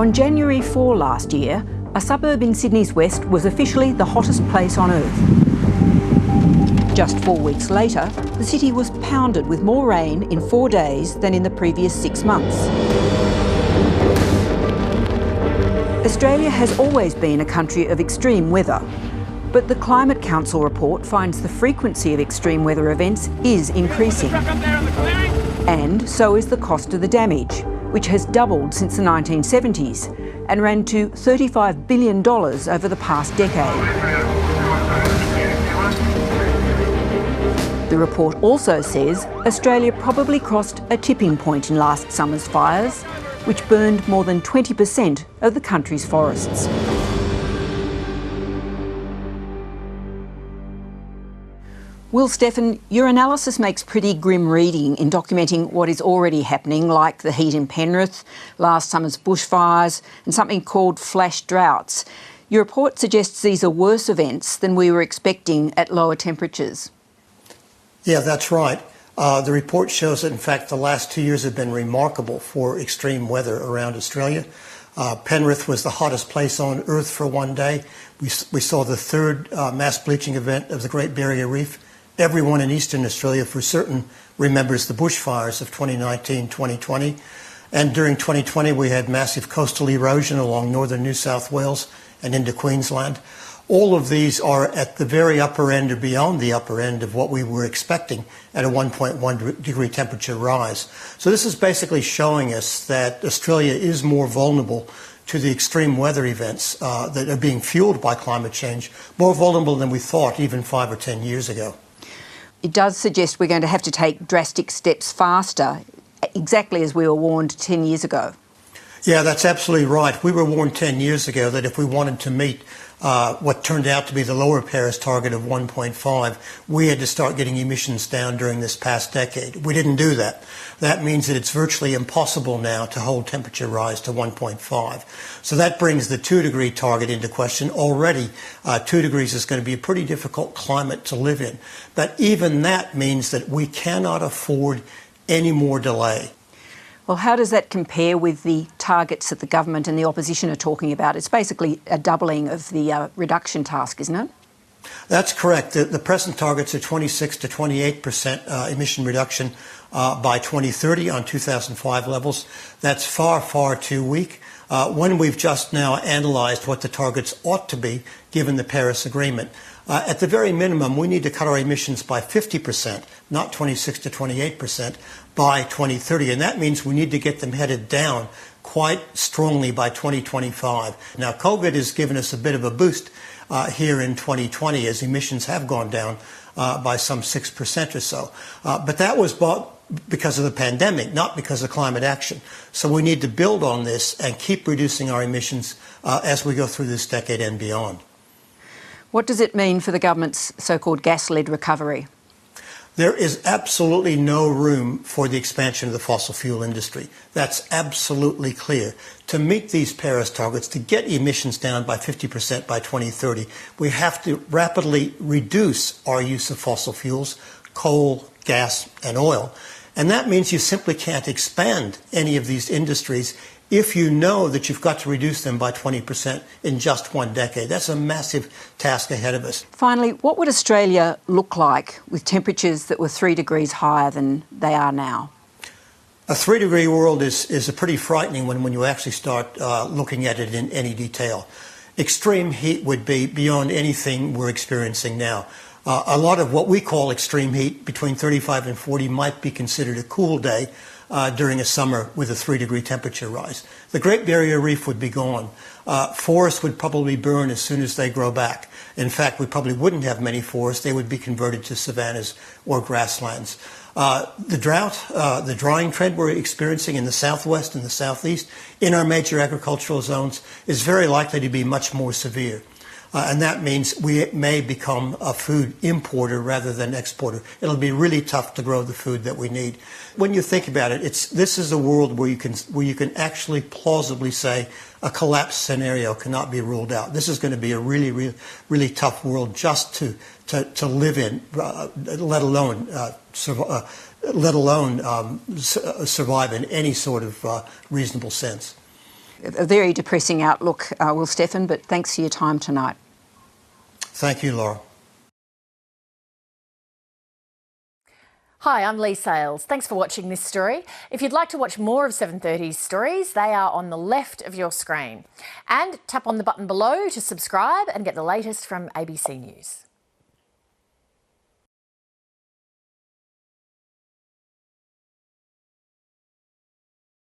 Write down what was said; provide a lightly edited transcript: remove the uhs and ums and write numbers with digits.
On January 4 last year, a suburb in Sydney's west was officially the hottest place on Earth. Just 4 weeks later, the city was pounded with more rain in 4 days than in the previous 6 months. Australia has always been a country of extreme weather, but the Climate Council report finds the frequency of extreme weather events is increasing. And so is the cost of the damage, which has doubled since the 1970s and ran to $35 billion over the past decade. The report also says Australia probably crossed a tipping point in last summer's fires, which burned more than 20% of the country's forests. Will Steffen, your analysis makes pretty grim reading in documenting what is already happening, like the heat in Penrith, last summer's bushfires, and something called flash droughts. Your report suggests these are worse events than we were expecting at lower temperatures. Yeah, that's right. The report shows that, in fact, the last 2 years have been remarkable for extreme weather around Australia. Penrith was the hottest place on Earth for one day. We saw the third mass bleaching event of the Great Barrier Reef. Everyone in eastern Australia, for certain, remembers the bushfires of 2019-2020. And during 2020, we had massive coastal erosion along northern New South Wales and into Queensland. All of these are at the very upper end or beyond the upper end of what we were expecting at a 1.1 degree temperature rise. So this is basically showing us that Australia is more vulnerable to the extreme weather events that are being fueled by climate change, more vulnerable than we thought even 5 or 10 years ago. It does suggest we're going to have to take drastic steps faster, exactly as we were warned 10 years ago. Yeah, that's absolutely right. We were warned 10 years ago that if we wanted to meet what turned out to be the lower Paris target of 1.5, we had to start getting emissions down during this past decade. We didn't do that. That means that it's virtually impossible now to hold temperature rise to 1.5. So that brings the 2 degree target into question. Already, 2 degrees is going to be a pretty difficult climate to live in. But even that means that we cannot afford any more delay. Well, how does that compare with the targets that the government and the opposition are talking about? It's basically a doubling of the reduction task, isn't it? That's correct. The present targets are 26 to 28% emission reduction by 2030 on 2005 levels. That's far, far too weak. When we've just now analysed what the targets ought to be, given the Paris Agreement, at the very minimum, we need to cut our emissions by 50%, not 26 to 28%, by 2030. And that means we need to get them headed down quite strongly by 2025. Now, COVID has given us a bit of a boost here in 2020 as emissions have gone down by some 6% or so. But that was because of the pandemic, not because of climate action. So we need to build on this and keep reducing our emissions as we go through this decade and beyond. What does it mean for the government's so-called gas-led recovery? There is absolutely no room for the expansion of the fossil fuel industry. That's absolutely clear. To meet these Paris targets, to get emissions down by 50% by 2030, we have to rapidly reduce our use of fossil fuels, coal, gas, and oil. And that means you simply can't expand any of these industries if you know that you've got to reduce them by 20% in just one decade. That's a massive task ahead of us. Finally, what would Australia look like with temperatures that were 3 degrees higher than they are now? A 3 degree world is a pretty frightening one when you actually start looking at it in any detail. Extreme heat would be beyond anything we're experiencing now. A lot of what we call extreme heat, between 35 and 40, might be considered a cool day during a summer with a 3 degree temperature rise. The Great Barrier Reef would be gone. Forests would probably burn as soon as they grow back. In fact, we probably wouldn't have many forests. They would be converted to savannas or grasslands. The drought, the drying trend we're experiencing in the southwest and the southeast in our major agricultural zones is very likely to be much more severe. And that means we may become a food importer rather than exporter. It'll be really tough to grow the food that we need. When you think about it, this is a world where you can actually plausibly say a collapse scenario cannot be ruled out. This is going to be a really tough world just to live in, let alone survive in any sort of reasonable sense. a very depressing outlook, Will Steffen, but thanks for your time tonight. Thank you, Laura. Hi, I'm Lee Sales. Thanks for watching this story. If you'd like to watch more of 7:30's stories, they are on the left of your screen. And tap on the button below to subscribe and get the latest from ABC News.